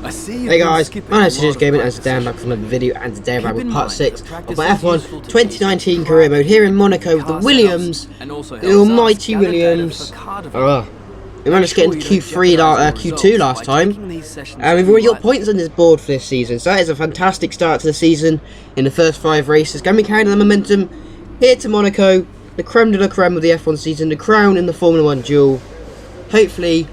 I see. Hey guys, my name is Tyre'S Gaming and today I'm back with another video, and today I'm back with part 6 of my F1 2019 career mode here in Monaco with the Williams, the almighty Williams. We managed to get into Q2 last time, and we've already got points on this board for this season, so that is a fantastic start to the season in the first 5 races. Going to be carrying the momentum here to Monaco, the creme de la creme of the F1 season, the crown in the Formula 1 duel. Hopefully,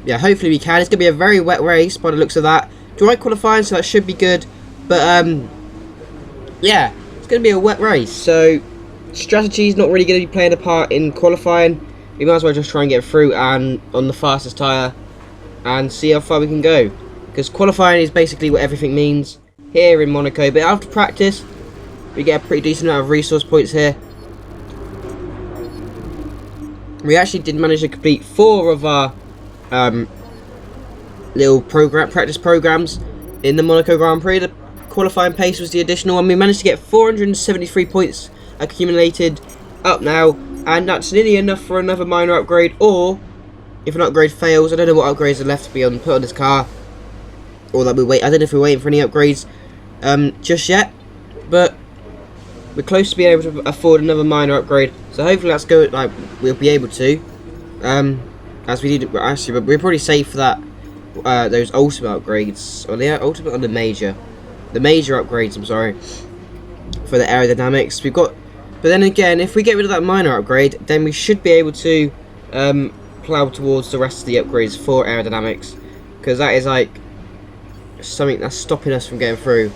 yeah, hopefully we can. It's going to be a very wet race by the looks of that. Dry qualifying, so that should be good. But, yeah, it's going to be a wet race. So, strategy is not really going to be playing a part in qualifying. We might as well just try and get through and on the fastest tyre and see how far we can go. Because qualifying is basically what everything means here in Monaco. But after practice, we get a pretty decent amount of resource points here. We actually did manage to complete 4 of our little practice programs in the Monaco Grand Prix. The qualifying pace was the additional one. We managed to get 473 points accumulated up now, and that's nearly enough for another minor upgrade, or if an upgrade fails, I don't know what upgrades are left to be put on this car, or that we wait. I don't know if we're waiting for any upgrades just yet, but we're close to being able to afford another minor upgrade, so hopefully that's good. Like, we'll be able to as we did actually, but we're pretty safe for that. Those ultimate upgrades, or the ultimate or the major upgrades. I'm sorry, for the aerodynamics we've got. But then again, if we get rid of that minor upgrade, then we should be able to plough towards the rest of the upgrades for aerodynamics, because that is like something that's stopping us from getting through.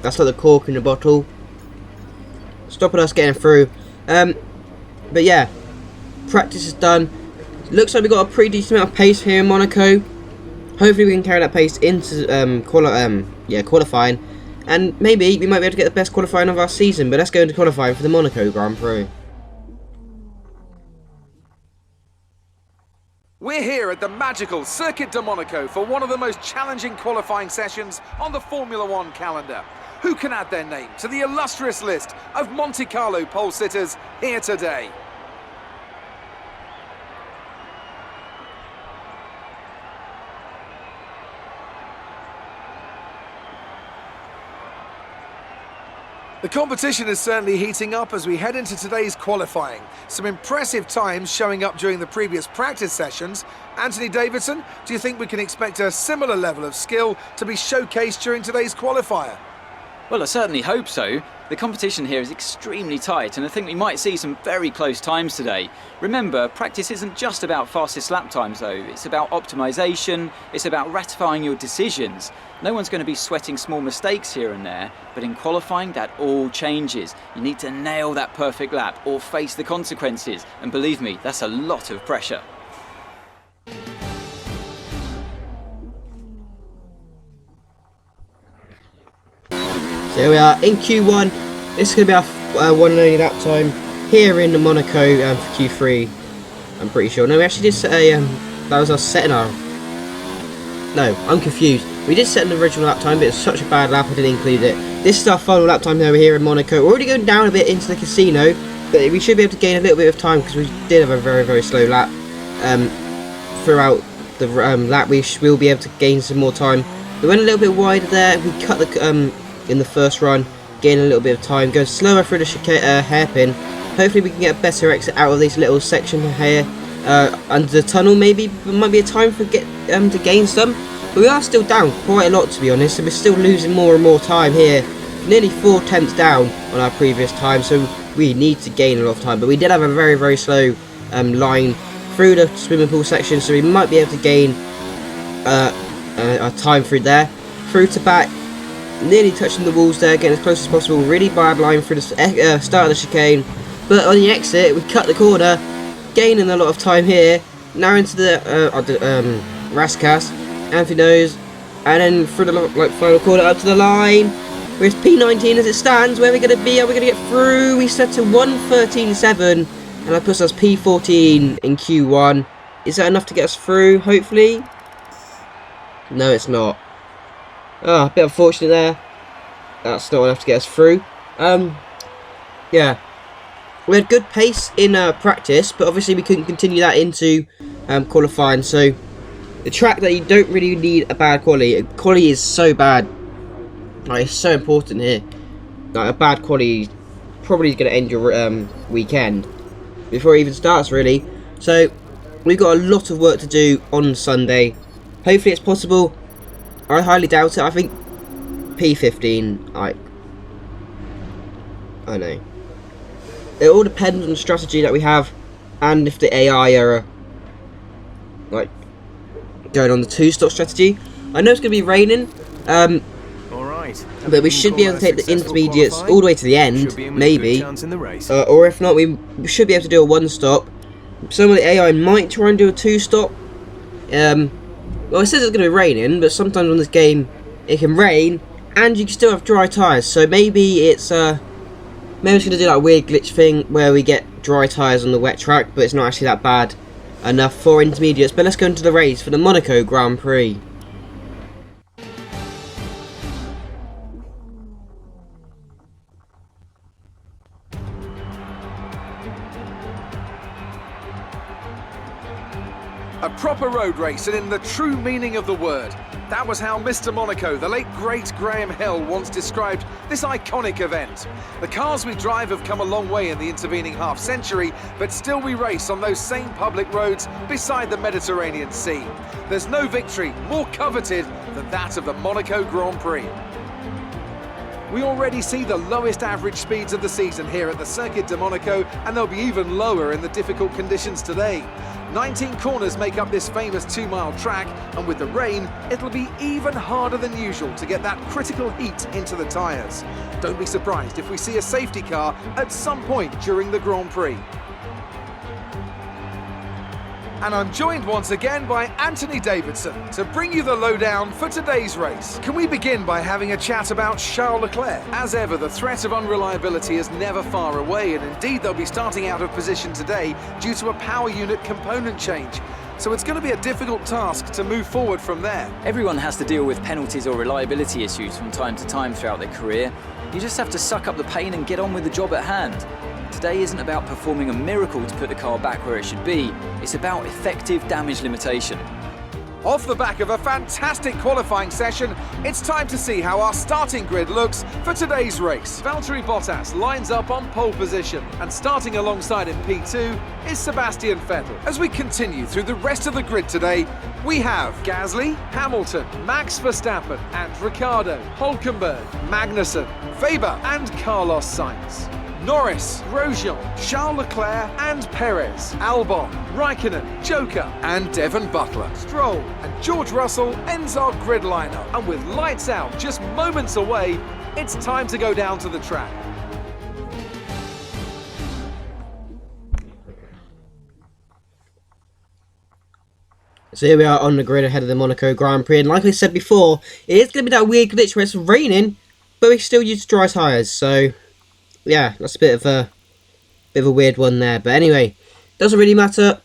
That's like the cork in the bottle, stopping us getting through. But yeah, practice is done. Looks like we've got a pretty decent amount of pace here in Monaco. Hopefully we can carry that pace into qualifying, and maybe we might be able to get the best qualifying of our season. But let's go into qualifying for the Monaco Grand Prix. We're here at the magical Circuit de Monaco for one of the most challenging qualifying sessions on the Formula 1 calendar. Who can add their name to the illustrious list of Monte Carlo pole sitters here today? The competition is certainly heating up as we head into today's qualifying. Some impressive times showing up during the previous practice sessions. Anthony Davidson, do you think we can expect a similar level of skill to be showcased during today's qualifier? Well, I certainly hope so. The competition here is extremely tight, and I think we might see some very close times today. Remember, practice isn't just about fastest lap times though, it's about optimization, it's about ratifying your decisions. No one's going to be sweating small mistakes here and there, but in qualifying that all changes. You need to nail that perfect lap or face the consequences, and believe me, that's a lot of pressure. So here we are in Q1. This is going to be our one and only lap time here in Monaco for Q3. I'm pretty sure. No, we actually did set a that was our setting our. No, I'm confused. We did set an original lap time, but it's such a bad lap I didn't include it. This is our final lap time over here in Monaco. We're already going down a bit into the casino, but we should be able to gain a little bit of time because we did have a very, very slow lap throughout the lap. We will be able to gain some more time. We went a little bit wider there. We cut the in the first run, gain a little bit of time, go slower through the hairpin. Hopefully we can get a better exit out of this little section here under the tunnel. Maybe there might be a time for to gain some, but we are still down quite a lot, to be honest, and we're still losing more and more time here. Nearly 4 tenths down on our previous time, so we need to gain a lot of time. But we did have a very, very slow line through the swimming pool section, so we might be able to gain our time through there, through to back. Nearly touching the walls there, getting as close as possible. Really bad line through the start of the chicane, but on the exit we cut the corner, gaining a lot of time here. Now into the Rascas, Anthony knows, and then through the final corner up to the line. Where's P19 as it stands? Where are we going to be? Are we going to get through? We set to 1:13.7, and that puts us P14 in Q1. Is that enough to get us through? Hopefully. No, it's not. Ah, a bit unfortunate there. That's not enough to get us through. Yeah. We had good pace in practice, but obviously we couldn't continue that into qualifying. So the track that you don't really need a bad quality. Quality is so bad. Like, it's so important here. Like, a bad quality probably is going to end your weekend before it even starts, really. So we've got a lot of work to do on Sunday. Hopefully it's possible. I highly doubt it. I think P15, like, I don't know. It all depends on the strategy that we have, and if the AI are like going on the 2-stop strategy. I know it's going to be raining, but we should be able to take the intermediates all the way to the end, maybe, or if not, we should be able to do a 1-stop. Some of the AI might try and do a 2-stop. Well, it says it's going to be raining, but sometimes on this game it can rain and you can still have dry tyres, so maybe it's maybe it's going to do that weird glitch thing where we get dry tyres on the wet track, but it's not actually that bad enough for intermediates. But let's go into the race for the Monaco Grand Prix. A proper road race, and in the true meaning of the word. That was how Mr. Monaco, the late great Graham Hill, once described this iconic event. The cars we drive have come a long way in the intervening half-century, but still we race on those same public roads beside the Mediterranean Sea. There's no victory more coveted than that of the Monaco Grand Prix. We already see the lowest average speeds of the season here at the Circuit de Monaco, and they'll be even lower in the difficult conditions today. 19 corners make up this famous 2-mile track, and with the rain, it'll be even harder than usual to get that critical heat into the tyres. Don't be surprised if we see a safety car at some point during the Grand Prix. And I'm joined once again by Anthony Davidson to bring you the lowdown for today's race. Can we begin by having a chat about Charles Leclerc? As ever, the threat of unreliability is never far away, and indeed they'll be starting out of position today due to a power unit component change. So it's going to be a difficult task to move forward from there. Everyone has to deal with penalties or reliability issues from time to time throughout their career. You just have to suck up the pain and get on with the job at hand. Today isn't about performing a miracle to put the car back where it should be, it's about effective damage limitation. Off the back of a fantastic qualifying session, it's time to see how our starting grid looks for today's race. Valtteri Bottas lines up on pole position, and starting alongside in P2 is Sebastian Vettel. As we continue through the rest of the grid today, we have Gasly, Hamilton, Max Verstappen and Ricciardo, Hülkenberg, Magnussen, Weber and Carlos Sainz. Norris, Grosjean, Charles Leclerc and Perez, Albon, Raikkonen, Joker and Devon Butler. Stroll and George Russell ends our grid lineup, and with lights out just moments away, it's time to go down to the track. So here we are on the grid ahead of the Monaco Grand Prix, and like I said before, it is going to be that weird glitch where it's raining, but we still use dry tyres, so yeah, that's a bit of a weird one there. But anyway, doesn't really matter.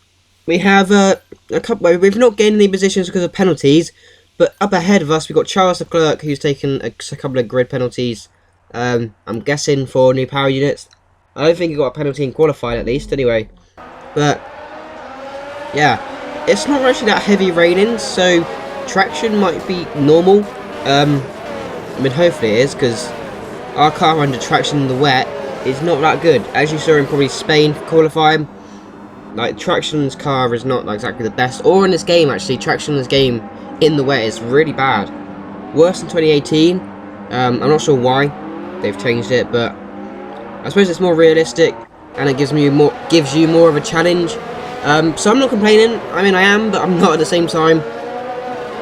We have a couple. We've not gained any positions because of penalties, but up ahead of us we've got Charles Leclerc, who's taken a couple of grid penalties. I'm guessing for new power units. I don't think he got a penalty in qualifying, at least. Anyway, but yeah, it's not actually that heavy raining, so traction might be normal. I mean, hopefully it is, because our car under traction in the wet is not that good. As you saw in probably Spain qualifying, like, traction's car is not exactly the best. Or in this game, actually, traction in this game in the wet is really bad. Worse than 2018. I'm not sure why they've changed it, but I suppose it's more realistic and it gives you more of a challenge. So I'm not complaining. I mean, I am, but I'm not at the same time.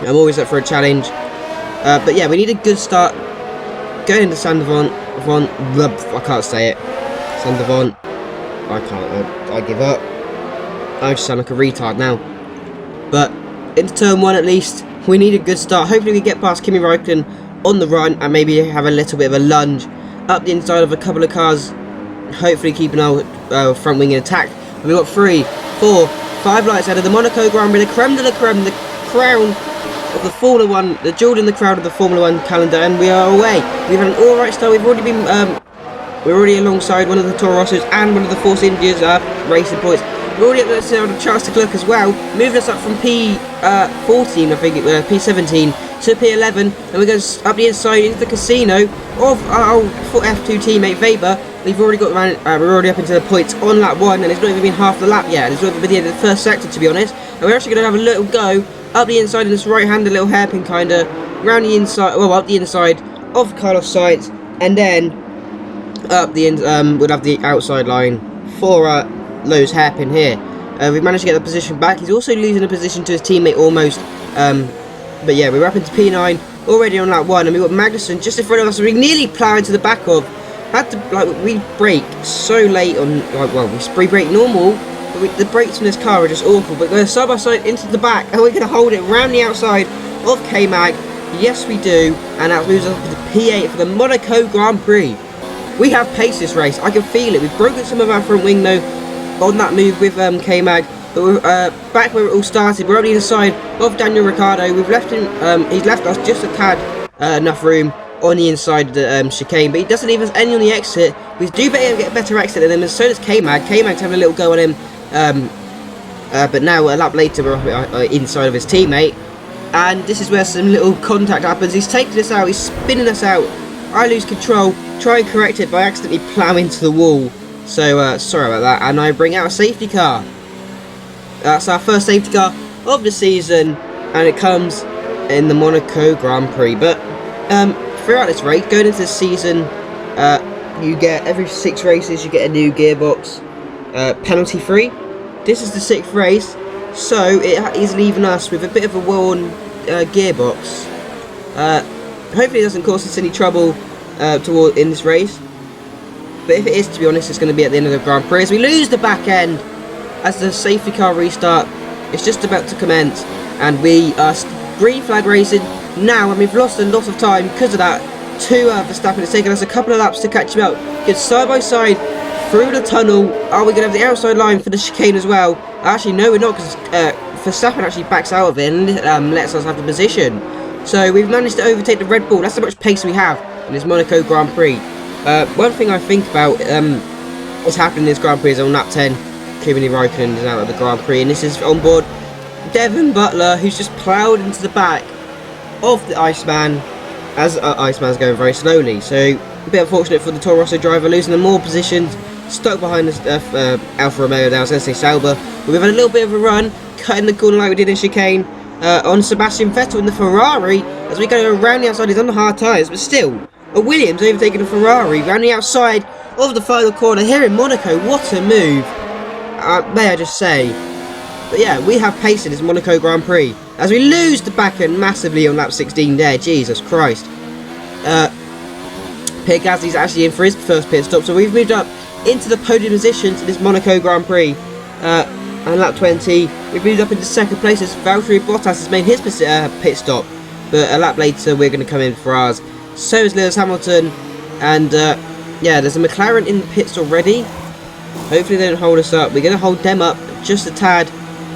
I'm always up for a challenge. But yeah, we need a good start. Going into I can't say it. Sandavon. I give up. I just sound like a retard now. But into turn 1 at least, we need a good start. Hopefully we get past Kimi Räikkönen on the run and maybe have a little bit of a lunge up the inside of a couple of cars. Hopefully keeping our front wing in attack. And we've got 3, 4, 5 lights out of the Monaco Grand Prix, the creme de la creme, the crown of the Formula 1, the jewel in the crown of the Formula 1 calendar, and we are away. We've had an alright start. We've already been, we're already alongside one of the Toro Rossos and one of the Force India's racing points. We're already up to a chance to look as well, moving us up from P14, I think, P17 to P11, and we're going up the inside into the casino of our F2 teammate Weber. We've already got we're already up into the points on lap 1, and it's not even been half the lap yet. It's not even been the end of the first sector, to be honest. And we're actually going to have a little go up the inside in this right-handed little hairpin kinda, round the inside, well, up the inside of Carlos Sainz, and then up the end, we'll have the outside line for Lowe's hairpin here. We've managed to get the position back. He's also losing the position to his teammate almost. But yeah, we're up into P9 already on lap 1, and we've got Magnussen just in front of us. We nearly plough into the back of. Had to, like, we brake so late on, like, well, we spray brake normal, but the brakes on this car are just awful. But we're side by side into the back, and we're going to hold it round the outside of K-Mag. Yes, we do, and that moves us up to P8 for the Monaco Grand Prix. We have pace this race. I can feel it. We've broken some of our front wing though on that move with K-Mag, but we're back where it all started. We're on the inside of Daniel Ricciardo. We've left him. He's left us just a tad enough room on the inside of the chicane, but he doesn't leave us any on the exit. We do better get a better exit than him, and so does K-Mag. K-Mag's having a little go on him, but now a lap later we're inside of his teammate, and this is where some little contact happens. He's taking us out. He's spinning us out. I lose control, try and correct it by accidentally plough into the wall. So sorry about that, and I bring out a safety car. That's our first safety car of the season, and it comes in the Monaco Grand Prix. But throughout this race, going into the season, you get every 6 races you get a new gearbox, penalty free. This is the 6th race, so it is leaving us with a bit of a worn gearbox. Hopefully it doesn't cause us any trouble in this race, but if it is, to be honest, it's going to be at the end of the Grand Prix as we lose the back end as the safety car restart is just about to commence, and we are green flag racing now, and we've lost a lot of time because of that to Verstappen. It's taken us a couple of laps to catch him up. Get side by side through the tunnel. Are we going to have the outside line for the chicane as well? Actually, no, we're not, because Verstappen actually backs out of it and lets us have the position. So we've managed to overtake the Red Bull. That's how much pace we have in this Monaco Grand Prix. One thing I think about what's happening in this Grand Prix is on lap 10, Kimi Raikkonen is out of the Grand Prix, and this is on board Devon Butler, who's just ploughed into the back of the Iceman as Iceman's going very slowly. So a bit unfortunate for the Toro Rosso driver, losing the more positions, stuck behind the Alfa Romeo there. I was going to say Sauber. But we've had a little bit of a run, cutting the corner like we did in chicane. On Sebastian Vettel in the Ferrari, as we go around the outside. He's on the hard tyres, but still, a Williams overtaking a Ferrari round the outside of the final corner here in Monaco. What a move, may I just say. But yeah, we have pace in this Monaco Grand Prix as we lose the back end massively on lap 16 there. Jesus Christ. Pierre Gasly's actually in for his first pit stop, so we've moved up into the podium positions in this Monaco Grand Prix. And lap 20, we've moved up into 2nd place as Valtteri Bottas has made his pit stop, but a lap later we're going to come in for ours. So is Lewis Hamilton, and yeah, there's a McLaren in the pits already. Hopefully they don't hold us up. We're going to hold them up just a tad.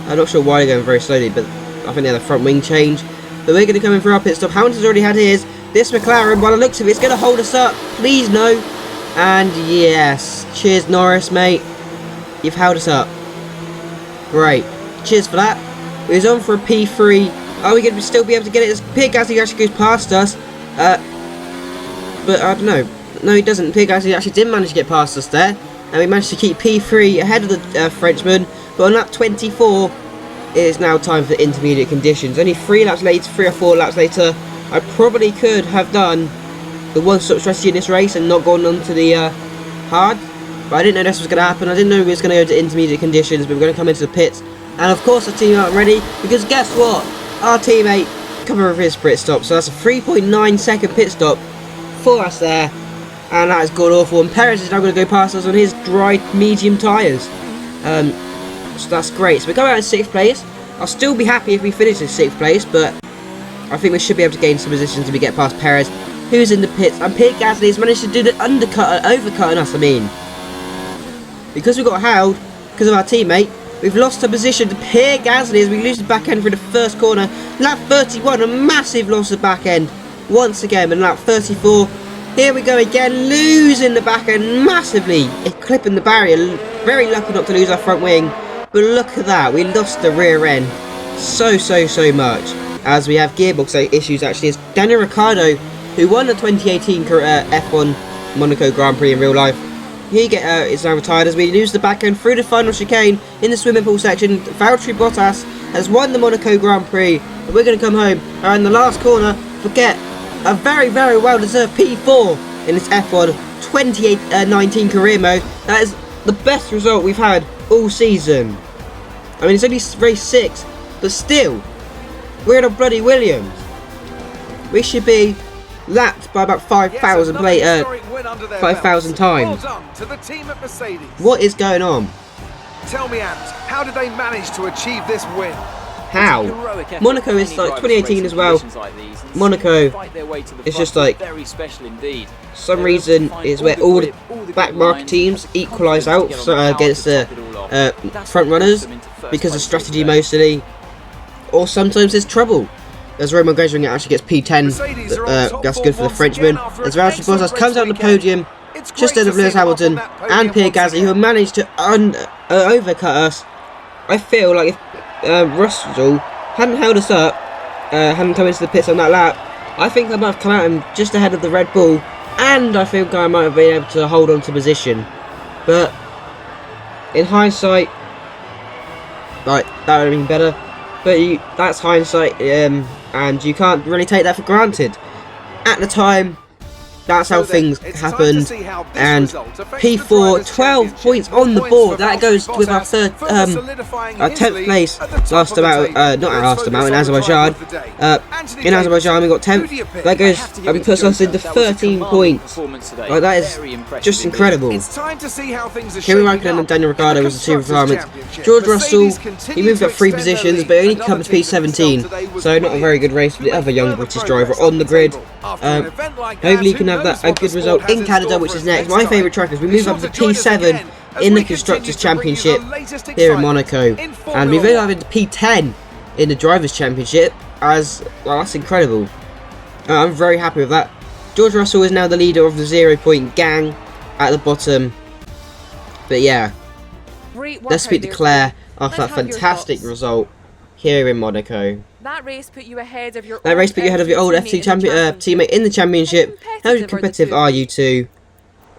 I'm not sure why they're going very slowly, but I think they had a front wing change. But we're going to come in for our pit stop. Hamilton's already had his. This McLaren, by the looks of it, is going to hold us up. Please no. And yes, cheers Norris, mate. You've held us up. Great. Cheers for that. He was on for a P3. Are we going to still be able to get it? As Pierre Gasly actually goes past us. But I don't know. No, he doesn't. Pierre Gasly actually did manage to get past us there. And we managed to keep P3 ahead of the Frenchman. But on lap 24, it is now time for the intermediate conditions. Only 3 laps later, 3 or 4 laps later, I probably could have done the one-stop strategy in this race and not gone on to the hard. But I didn't know this was going to happen. I didn't know we was going to go to intermediate conditions, but we're going to come into the pits. And of course our team aren't ready, because guess what? Our teammate covered his pit stop. So that's a 3.9 second pit stop for us there. And that is god awful. And Perez is now going to go past us on his dry medium tyres. So that's great. So we go out in 6th place. I'll still be happy if we finish in 6th place, but I think we should be able to gain some positions if we get past Perez, who's in the pits. And Pierre Gasly has managed to do the overcut on us, I mean. Because we got held, because of our teammate, we've lost our position to Pierre Gasly as we lose the back end for the first corner. Lap 31, a massive loss of back end once again. And lap 34, here we go again, losing the back end massively, clipping the barrier. Very lucky not to lose our front wing. But look at that, we lost the rear end so much, as we have gearbox issues actually. It's Daniel Ricciardo, who won the 2018 F1 Monaco Grand Prix in real life. He is now retired as we lose the back end through the final chicane in the swimming pool section. Valtteri Bottas has won the Monaco Grand Prix, but we're going to come home and in the last corner forget a very well deserved P4 in this F1 2019 career mode. That is the best result we've had all season. I mean, it's only race 6, but still, we're in a bloody Williams. We should be lapped by about 5,000 times. Well done to the team at Mercedes. What is going on? Tell me, Ant, how did they manage to achieve this win? How? Monaco is like 2018 as well. Monaco is just like, very special indeed. Some reason is where all the back market teams equalise out against the front runners because of strategy mostly, or sometimes there's trouble. As Romain Grosjean actually gets P10, that's good for the Frenchman. As Valtteri Bottas comes out on the podium, just ahead of Lewis Hamilton and Pierre Gasly, who have managed to overcut us. I feel like if Russell hadn't held us up, hadn't come into the pits on that lap, I think I might have come out and just ahead of the Red Bull, and I think I might have been able to hold on to position. But in hindsight, right, that would have been better. But that's hindsight, and you can't really take that for granted. At the time, that's how things happened, and P4, 12 points on the board. That goes with our 10th place last amount, not our last amount in Azerbaijan. In Azerbaijan we got 10th. That goes, puts us into 13 points. Like, that is just incredible. Kimi Raikkonen and Daniel Ricciardo was the two retirements. George Russell, he moved up 3 positions, but only comes to P17, so not a very good race for the other young British driver on the grid. Hopefully you can have a good result in Canada, which is next. My favourite track is we move up to P7 in the Constructors' Championship here in Monaco, and we move up into P10 in the Drivers' Championship. As well, that's incredible. I'm very happy with that. George Russell is now the leader of the 0 point gang at the bottom. But yeah, let's speak to Claire after that fantastic result here in Monaco. That race put you ahead of your old FT teammate in the championship. How competitive are you two?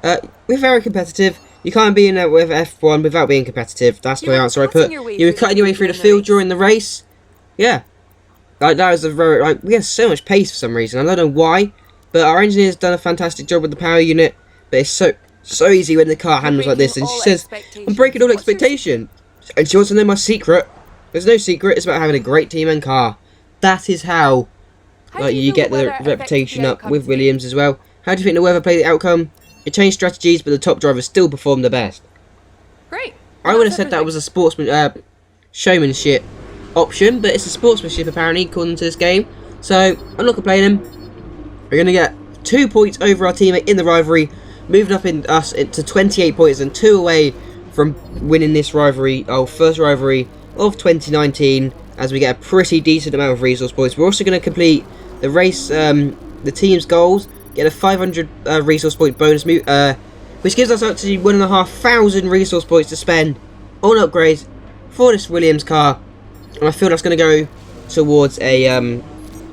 We're very competitive. You can't be in there with F1 without being competitive. That's the answer I put. You were cutting your way through the field during the race. Yeah. Like, that was a very, we had so much pace for some reason. I don't know why, but our engineer's done a fantastic job with the power unit. But it's so easy when the car handles like this. And she says, I'm breaking all expectation. And she wants to know my secret. There's no secret, it's about having a great team and car. That is how you get the reputation up with Williams as well. How do you think the weather played the outcome? It changed strategies, but the top drivers still performed the best. Great. I would have said that was a showmanship option, but it's a sportsmanship apparently according to this game. So I'm not complaining. We're going to get 2 points over our teammate in the rivalry, moving up in us to 28 points and 2 away from winning this rivalry, our first rivalry of 2019, as we get a pretty decent amount of resource points. We're also going to complete the race, the team's goals, get a 500 resource point bonus, which gives us up to 1,500 resource points to spend on upgrades for this Williams car, and I feel that's going to go towards a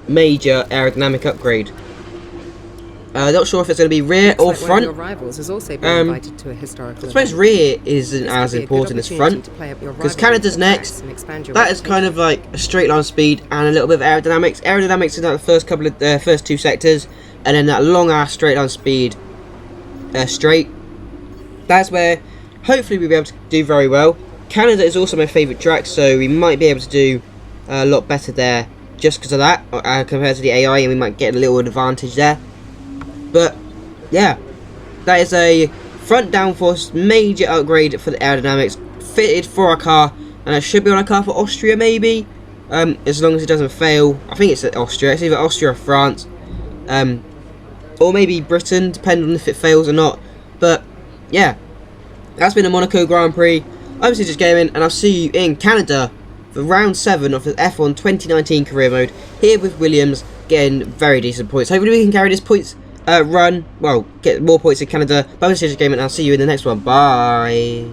major aerodynamic upgrade. Not sure if it's going to be rear or front. Your rivals has also been invited to a historical I suppose rear isn't as important as front, because Canada's next. That is kind of like a straight line speed and a little bit of aerodynamics. Aerodynamics in the first 2 sectors, and then that long ass straight line speed straight. That's where hopefully we'll be able to do very well. Canada is also my favourite track, so we might be able to do a lot better there just because of that compared to the AI, and we might get a little advantage there. But yeah, that is a front downforce major upgrade for the aerodynamics, fitted for our car, and it should be on a car for Austria maybe, as long as it doesn't fail. I think it's Austria. It's either Austria or France, or maybe Britain, depending on if it fails or not. But yeah, that's been the Monaco Grand Prix. I'm just Gaming, and I'll see you in Canada for round 7 of the F1 2019 career mode here with Williams, getting very decent points. Hopefully we can carry this points run, well, get more points in Canada. But I'm just Gaming, and I'll see you in the next one. Bye.